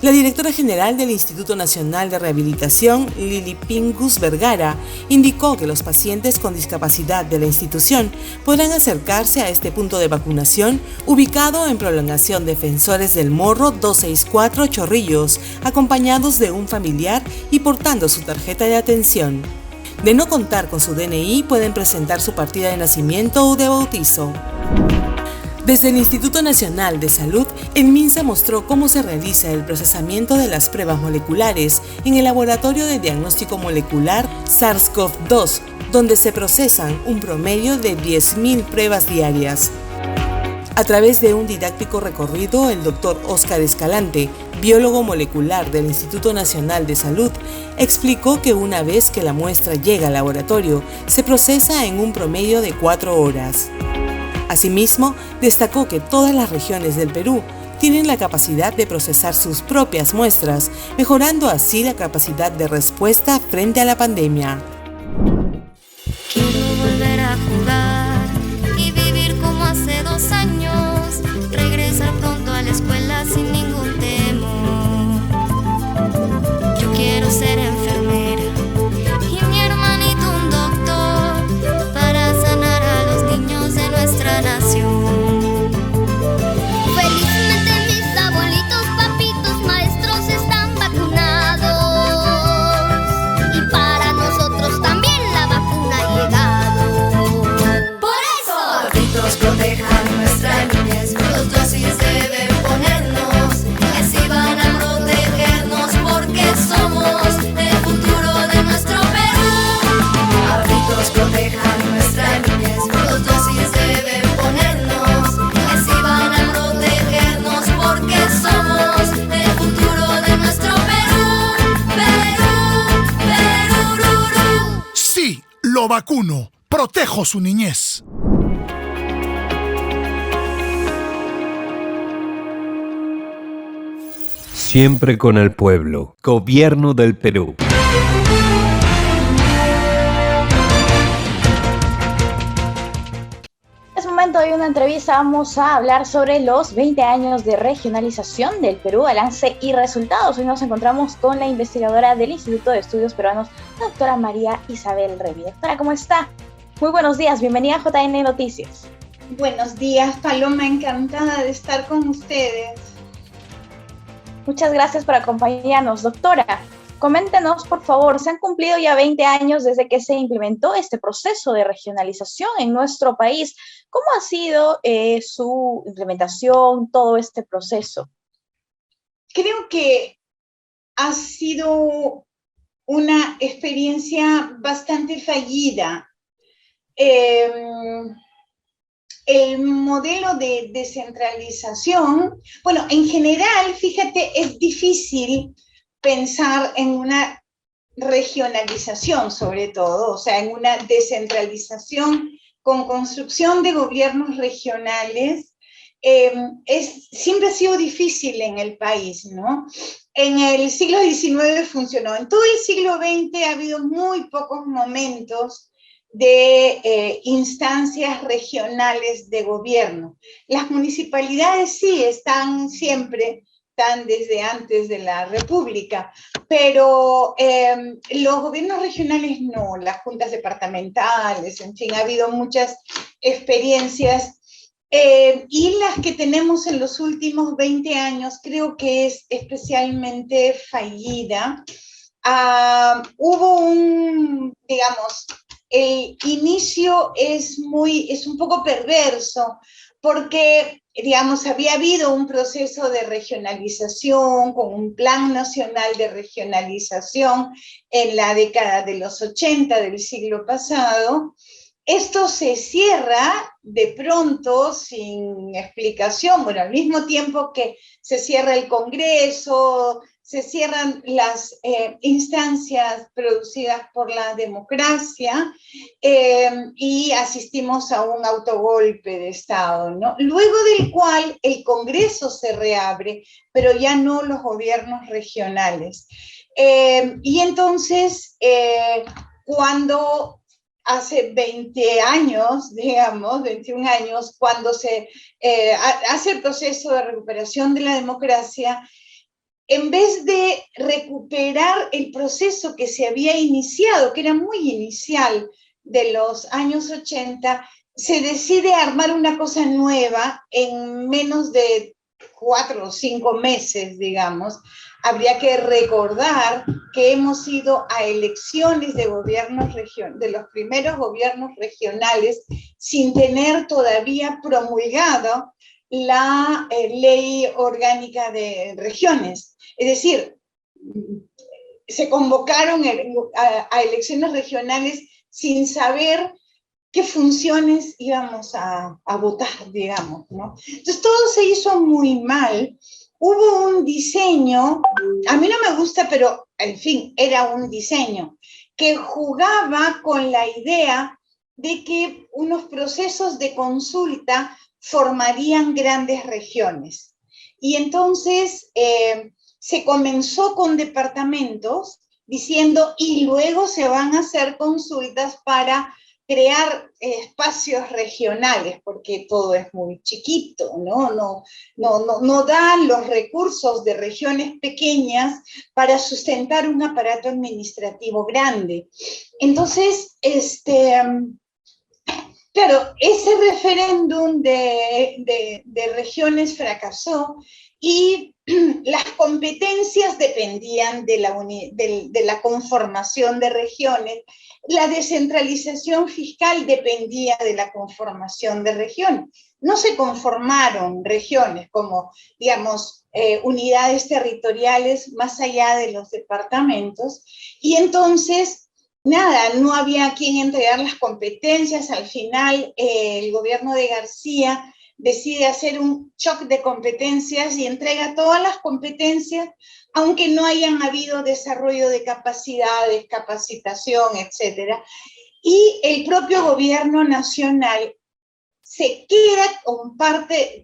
La directora general del Instituto Nacional de Rehabilitación, Lili Pingus Vergara, indicó que los pacientes con discapacidad de la institución podrán acercarse a este punto de vacunación ubicado en Prolongación Defensores del Morro 264 Chorrillos, acompañados de un familiar y portando su tarjeta de atención. De no contar con su DNI, pueden presentar su partida de nacimiento o de bautizo. Desde el Instituto Nacional de Salud, el MINSA mostró cómo se realiza el procesamiento de las pruebas moleculares en el Laboratorio de Diagnóstico Molecular SARS-CoV-2, donde se procesan un promedio de 10.000 pruebas diarias. A través de un didáctico recorrido, el doctor Óscar Escalante, biólogo molecular del Instituto Nacional de Salud, explicó que una vez que la muestra llega al laboratorio, se procesa en un promedio de 4 horas. Asimismo, destacó que todas las regiones del Perú tienen la capacidad de procesar sus propias muestras, mejorando así la capacidad de respuesta frente a la pandemia. Quiero volver a jugar y vivir como hace 2 años, regresar pronto a la escuela sin ningún temor. Yo quiero ser enfermera y mi hermanito un doctor para sanar a los niños de nuestra nación. Felizmente mis abuelitos, papitos, maestros están vacunados y para nosotros también la vacuna ha llegado. Por eso, papitos, protejan nuestra niñez, 2 dosis deben ponernos y así van a protegernos porque somos el futuro de nuestro Perú. Papitos, protejan nuestra niñez, 2 dosis deben ponernos y así van a protegernos porque somos el futuro de nuestro Perú. Perú. Sí, lo vacuno. Protejo su niñez. Siempre con el pueblo. Gobierno del Perú. Es momento de una entrevista. Vamos a hablar sobre los 20 años de regionalización del Perú, balance y resultados. Hoy nos encontramos con la investigadora del Instituto de Estudios Peruanos, la doctora María Isabel Revy. Doctora, ¿cómo está? Muy buenos días, bienvenida a JN Noticias. Buenos días, Paloma, encantada de estar con ustedes. Muchas gracias por acompañarnos, doctora. Coméntenos, por favor, se han cumplido ya 20 años desde que se implementó este proceso de regionalización en nuestro país. ¿Cómo ha sido su implementación, todo este proceso? Creo que ha sido una experiencia bastante fallida. El modelo de descentralización, bueno, en general, fíjate, es difícil pensar en una regionalización, sobre todo, o sea, en una descentralización con construcción de gobiernos regionales. Siempre ha sido difícil en el país, ¿no? En el siglo XIX funcionó. En todo el siglo XX ha habido muy pocos momentos de instancias regionales de gobierno. Las municipalidades sí están siempre, están desde antes de la República, pero los gobiernos regionales no, las juntas departamentales, en fin, ha habido muchas experiencias y las que tenemos en los últimos 20 años creo que es especialmente fallida. Hubo digamos, el inicio es un poco perverso, porque, digamos, había habido un proceso de regionalización con un plan nacional de regionalización en la década de los 80 del siglo pasado. Esto se cierra de pronto, sin explicación, bueno, al mismo tiempo que se cierra el Congreso, se cierran las instancias producidas por la democracia y asistimos a un autogolpe de Estado, ¿no? Luego del cual el Congreso se reabre, pero ya no los gobiernos regionales. Y entonces, cuando hace 20 años, digamos, 21 años, cuando se hace el proceso de recuperación de la democracia, en vez de recuperar el proceso que se había iniciado, que era muy inicial de los años 80, se decide armar una cosa nueva en menos de 4 o 5 meses, digamos. Habría que recordar que hemos ido a elecciones de gobiernos de los primeros gobiernos regionales sin tener todavía promulgado la ley orgánica de regiones. Es decir, se convocaron a elecciones regionales sin saber qué funciones íbamos a votar, digamos, ¿no? Entonces todo se hizo muy mal. Hubo un diseño, a mí no me gusta, pero en fin, era un diseño que jugaba con la idea de que unos procesos de consulta formarían grandes regiones. Y entonces se comenzó con departamentos diciendo, y luego se van a hacer consultas para crear espacios regionales, porque todo es muy chiquito, no dan los recursos de regiones pequeñas para sustentar un aparato administrativo grande. Entonces, claro, ese referéndum de regiones fracasó y las competencias dependían de la conformación de regiones. La descentralización fiscal dependía de la conformación de regiones. No se conformaron regiones como, digamos, unidades territoriales más allá de los departamentos, y entonces, nada, no había a quien entregar las competencias. Al final, el gobierno de García decide hacer un shock de competencias y entrega todas las competencias, aunque no hayan habido desarrollo de capacidades, capacitación, etc. Y el propio gobierno nacional se queda con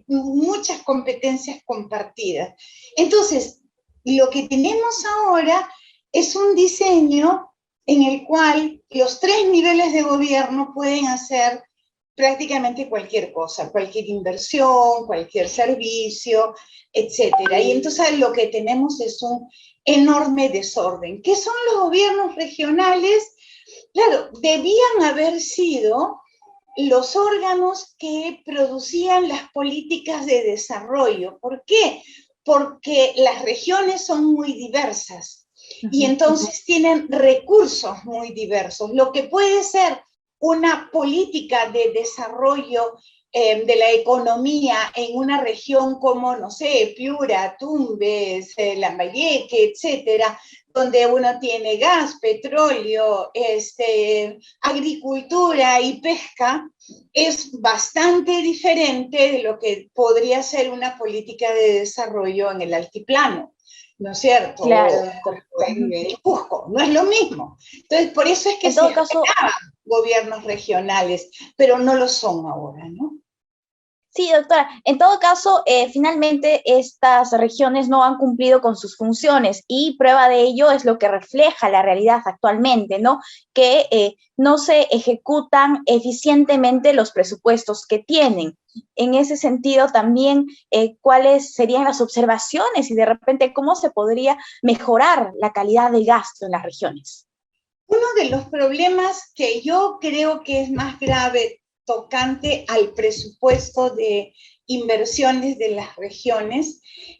muchas competencias compartidas. Entonces, lo que tenemos ahora es un diseño en el cual los 3 niveles de gobierno pueden hacer prácticamente cualquier cosa, cualquier inversión, cualquier servicio, etc. Y entonces lo que tenemos es un enorme desorden. ¿Qué son los gobiernos regionales? Claro, debían haber sido los órganos que producían las políticas de desarrollo. ¿Por qué? Porque las regiones son muy diversas y entonces tienen recursos muy diversos. Lo que puede ser una política de desarrollo de la economía en una región como, no sé, Piura, Tumbes, Lambayeque, etcétera, donde uno tiene gas, petróleo, agricultura y pesca, es bastante diferente de lo que podría ser una política de desarrollo en el altiplano, ¿no es cierto? Claro, o en el Cusco, no es lo mismo. Entonces, por eso es que se creaban gobiernos regionales, pero no lo son ahora, ¿no? Sí, doctora. En todo caso, finalmente estas regiones no han cumplido con sus funciones y prueba de ello es lo que refleja la realidad actualmente, ¿no? Que no se ejecutan eficientemente los presupuestos que tienen. En ese sentido, también, ¿cuáles serían las observaciones y de repente cómo se podría mejorar la calidad del gasto en las regiones? Uno de los problemas que yo creo que es más grave tocante al presupuesto de inversiones de las regiones,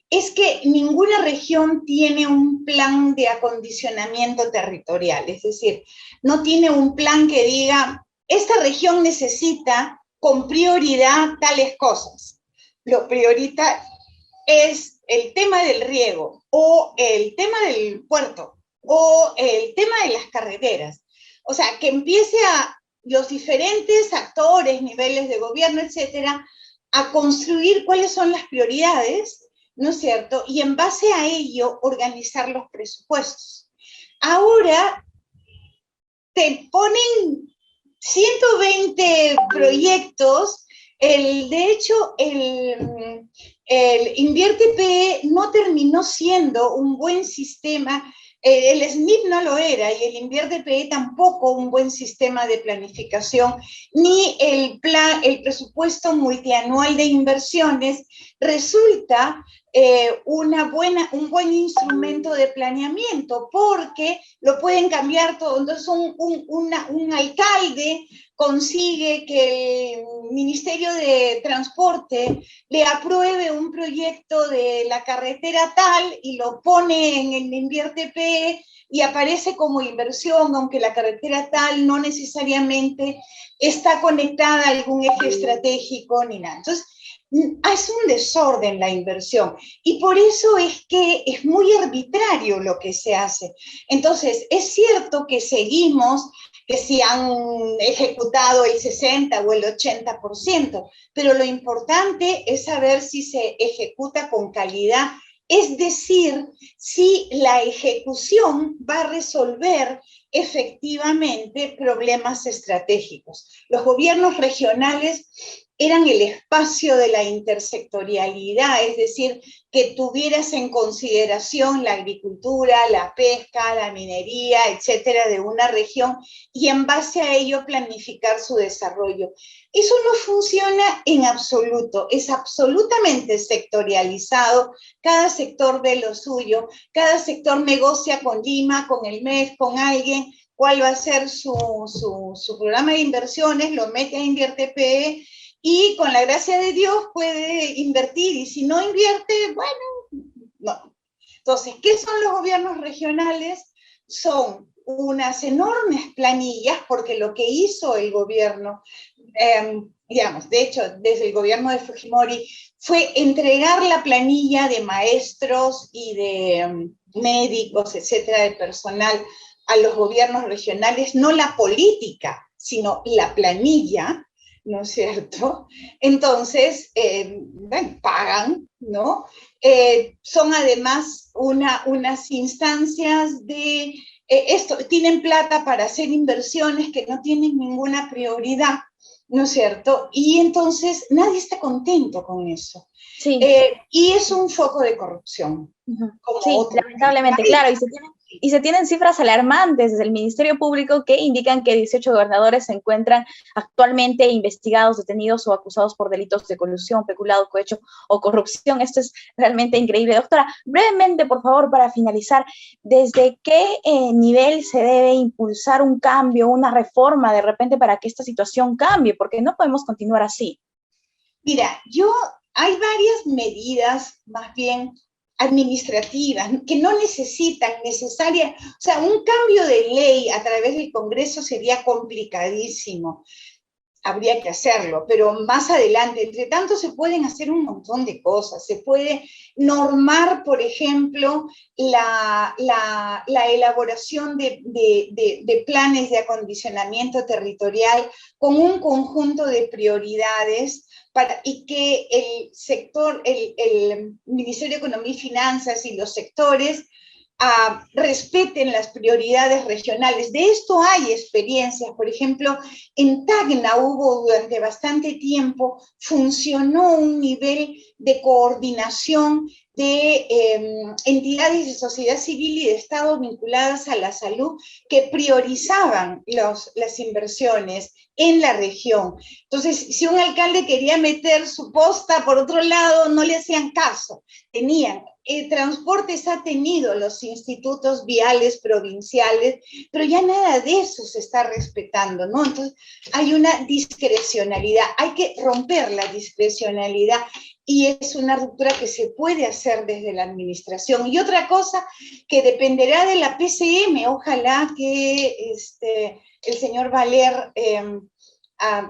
es que ninguna región tiene un plan de acondicionamiento territorial, es decir, no tiene un plan que diga, esta región necesita con prioridad tales cosas. Lo prioritario es el tema del riego, o el tema del puerto, o el tema de las carreteras. O sea, que empiece a los diferentes actores, niveles de gobierno, etcétera, a construir cuáles son las prioridades, ¿no es cierto? Y en base a ello, organizar los presupuestos. Ahora te ponen 120 proyectos, de hecho, el Invierte PE no terminó siendo un buen sistema. El SNIP no lo era y el Invierte PE tampoco un buen sistema de planificación, ni el presupuesto multianual de inversiones resulta un buen instrumento de planeamiento, porque lo pueden cambiar todo. Entonces un alcalde consigue que el Ministerio de Transporte le apruebe un proyecto de la carretera tal y lo pone en el Invierte PE y aparece como inversión, aunque la carretera tal no necesariamente está conectada a algún eje estratégico ni nada. Entonces, es un desorden la inversión y por eso es que es muy arbitrario lo que se hace. Entonces, es cierto que seguimos que si han ejecutado el 60 o el 80%, pero lo importante es saber si se ejecuta con calidad, es decir, si la ejecución va a resolver efectivamente problemas estratégicos. Los gobiernos regionales eran el espacio de la intersectorialidad, es decir, que tuvieras en consideración la agricultura, la pesca, la minería, etcétera, de una región y en base a ello planificar su desarrollo. Eso no funciona en absoluto, es absolutamente sectorializado, cada sector ve lo suyo, cada sector negocia con Lima, con el MEF, con alguien, cuál va a ser su programa de inversiones, lo mete a Invierte PE, y con la gracia de Dios puede invertir, y si no invierte, bueno, no. Entonces, ¿qué son los gobiernos regionales? Son unas enormes planillas, porque lo que hizo el gobierno, digamos, de hecho, desde el gobierno de Fujimori, fue entregar la planilla de maestros y de médicos, etcétera, de personal a los gobiernos regionales, no la política, sino la planilla, ¿no es cierto? Entonces, bueno, pagan, ¿no? Son además unas instancias de tienen plata para hacer inversiones que no tienen ninguna prioridad, ¿no es cierto? Y entonces nadie está contento con eso. Sí. Y es un foco de corrupción. Sí, lamentablemente, claro, y se tienen Y se tienen cifras alarmantes desde el Ministerio Público que indican que 18 gobernadores se encuentran actualmente investigados, detenidos o acusados por delitos de colusión, peculado, cohecho o corrupción. Esto es realmente increíble. Doctora, brevemente, por favor, para finalizar, ¿desde qué nivel se debe impulsar un cambio, una reforma de repente para que esta situación cambie? Porque no podemos continuar así. Mira, hay varias medidas, más bien administrativas, que no necesitan o sea, un cambio de ley a través del Congreso sería complicadísimo. Habría que hacerlo, pero más adelante, entre tanto, se pueden hacer un montón de cosas. Se puede normar, por ejemplo, la elaboración de planes de acondicionamiento territorial con un conjunto de prioridades y que el sector, el Ministerio de Economía y Finanzas y los sectores respeten las prioridades regionales. De esto hay experiencias. Por ejemplo, en Tacna hubo durante bastante tiempo, funcionó un nivel de coordinación de entidades de sociedad civil y de Estado vinculadas a la salud que priorizaban las inversiones en la región. Entonces, si un alcalde quería meter su posta por otro lado, no le hacían caso. Transportes ha tenido los institutos viales provinciales, pero ya nada de eso se está respetando, ¿no? Entonces, hay una discrecionalidad, hay que romper la discrecionalidad y es una ruptura que se puede hacer desde la administración. Y otra cosa que dependerá de la PCM, ojalá que el señor Valer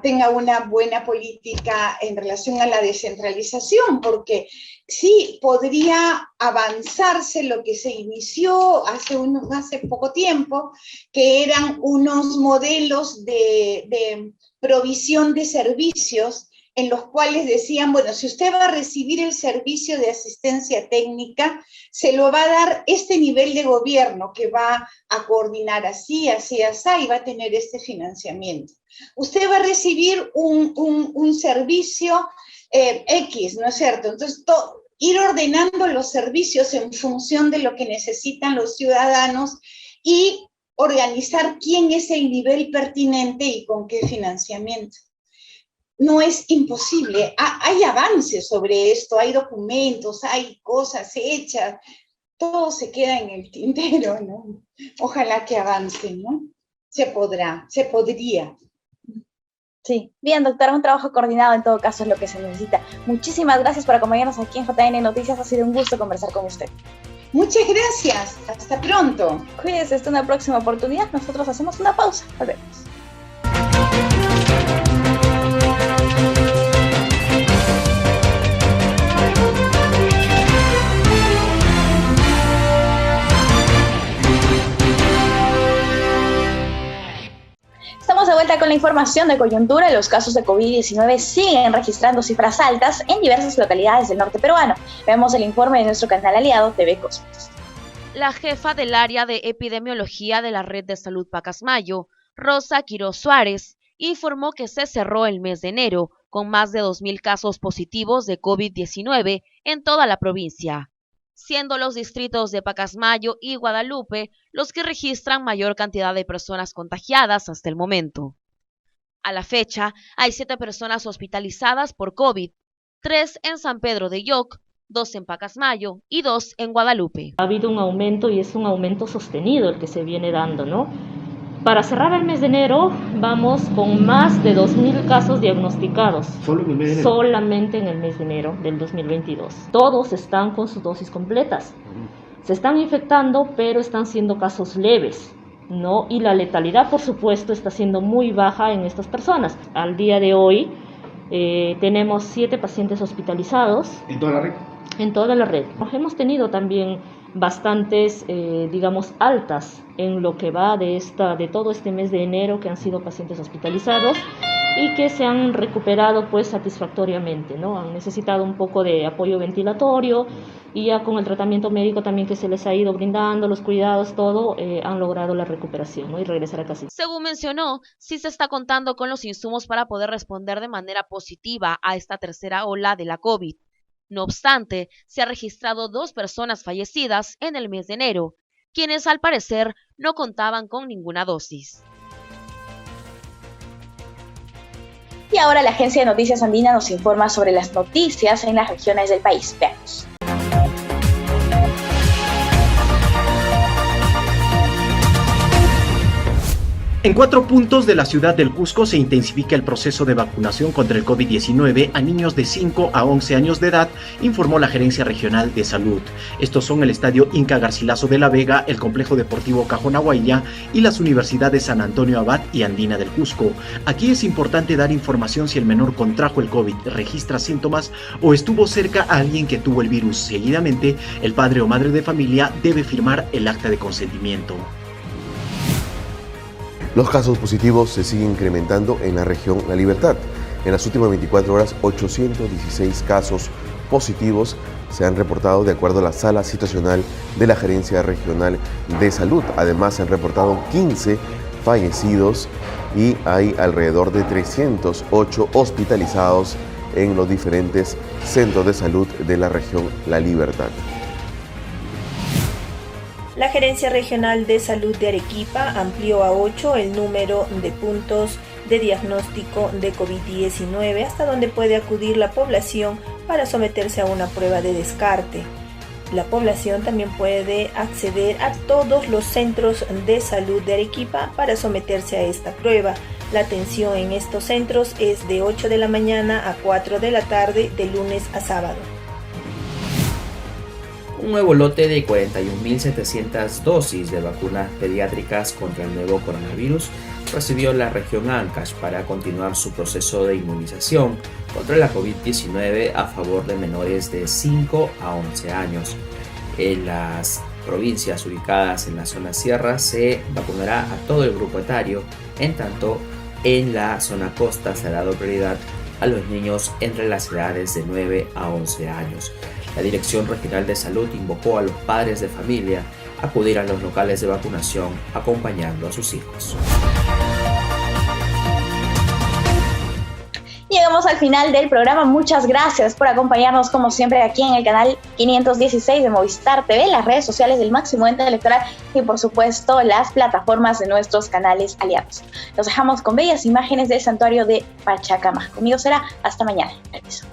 tenga una buena política en relación a la descentralización, porque sí podría avanzarse lo que se inició hace poco tiempo, que eran unos modelos de provisión de servicios en los cuales decían, bueno, si usted va a recibir el servicio de asistencia técnica, se lo va a dar este nivel de gobierno que va a coordinar así, así, así, y va a tener este financiamiento. Usted va a recibir un servicio X, ¿no es cierto? Entonces, ir ordenando los servicios en función de lo que necesitan los ciudadanos y organizar quién es el nivel pertinente y con qué financiamiento. No es imposible, hay avances sobre esto, hay documentos, hay cosas hechas, todo se queda en el tintero, ¿no? Ojalá que avance, ¿no? Se podría. Sí, bien, doctora, un trabajo coordinado en todo caso es lo que se necesita. Muchísimas gracias por acompañarnos aquí en JN Noticias, ha sido un gusto conversar con usted. Muchas gracias, hasta pronto. Cuídese, hasta una próxima oportunidad, nosotros hacemos una pausa, volvemos. Estamos de vuelta con la información de coyuntura. Los casos de COVID-19 siguen registrando cifras altas en diversas localidades del norte peruano. Vemos el informe de nuestro canal aliado TV Cosmos. La jefa del área de epidemiología de la Red de Salud Pacasmayo, Rosa Quiroz Suárez, informó que se cerró el mes de enero con más de 2.000 casos positivos de COVID-19 en toda la provincia, siendo los distritos de Pacasmayo y Guadalupe los que registran mayor cantidad de personas contagiadas hasta el momento. A la fecha, hay 7 personas hospitalizadas por COVID, 3 en San Pedro de Yoc, 2 en Pacasmayo y 2 en Guadalupe. Ha habido un aumento y es un aumento sostenido el que se viene dando, ¿no? Para cerrar el mes de enero vamos con más de 2.000 casos diagnosticados. ¿Solo en el mes de enero? Solamente en el mes de enero del 2022. Todos están con sus dosis completas. Se están infectando, pero están siendo casos leves, ¿no? Y la letalidad, por supuesto, está siendo muy baja en estas personas. Al día de hoy tenemos 7 pacientes hospitalizados. ¿En toda la red? En toda la red. Hemos tenido también bastantes, altas en lo que va de todo este mes de enero, que han sido pacientes hospitalizados y que se han recuperado pues satisfactoriamente, ¿no? Han necesitado un poco de apoyo ventilatorio y ya con el tratamiento médico también que se les ha ido brindando, los cuidados, todo, han logrado la recuperación, ¿no? Y regresar a casa. Según mencionó, sí se está contando con los insumos para poder responder de manera positiva a esta tercera ola de la COVID. No obstante, se ha registrado 2 personas fallecidas en el mes de enero, quienes al parecer no contaban con ninguna dosis. Y ahora la Agencia de Noticias Andina nos informa sobre las noticias en las regiones del país. Veamos. En 4 puntos de la ciudad del Cusco se intensifica el proceso de vacunación contra el COVID-19 a niños de 5 a 11 años de edad, informó la Gerencia Regional de Salud. Estos son el Estadio Inca Garcilaso de la Vega, el Complejo Deportivo Cajonahuayna y las universidades San Antonio Abad y Andina del Cusco. Aquí es importante dar información si el menor contrajo el COVID, registra síntomas o estuvo cerca a alguien que tuvo el virus. Seguidamente, el padre o madre de familia debe firmar el acta de consentimiento. Los casos positivos se siguen incrementando en la región La Libertad. En las últimas 24 horas, 816 casos positivos se han reportado de acuerdo a la sala situacional de la Gerencia Regional de Salud. Además, se han reportado 15 fallecidos y hay alrededor de 308 hospitalizados en los diferentes centros de salud de la región La Libertad. La Gerencia Regional de Salud de Arequipa amplió a 8 el número de puntos de diagnóstico de COVID-19 hasta donde puede acudir la población para someterse a una prueba de descarte. La población también puede acceder a todos los centros de salud de Arequipa para someterse a esta prueba. La atención en estos centros es de 8 de la mañana a 4 de la tarde de lunes a sábado. Un nuevo lote de 41.700 dosis de vacunas pediátricas contra el nuevo coronavirus recibió la región Ancash para continuar su proceso de inmunización contra la COVID-19 a favor de menores de 5 a 11 años. En las provincias ubicadas en la zona sierra se vacunará a todo el grupo etario, en tanto en la zona costa se ha dado prioridad a los niños entre las edades de 9 a 11 años. La Dirección Regional de Salud invocó a los padres de familia a acudir a los locales de vacunación acompañando a sus hijos. Llegamos al final del programa. Muchas gracias por acompañarnos como siempre aquí en el canal 516 de Movistar TV, las redes sociales del Máximo Ente Electoral y por supuesto las plataformas de nuestros canales aliados. Los dejamos con bellas imágenes del santuario de Pachacamac. Conmigo será hasta mañana. Permiso.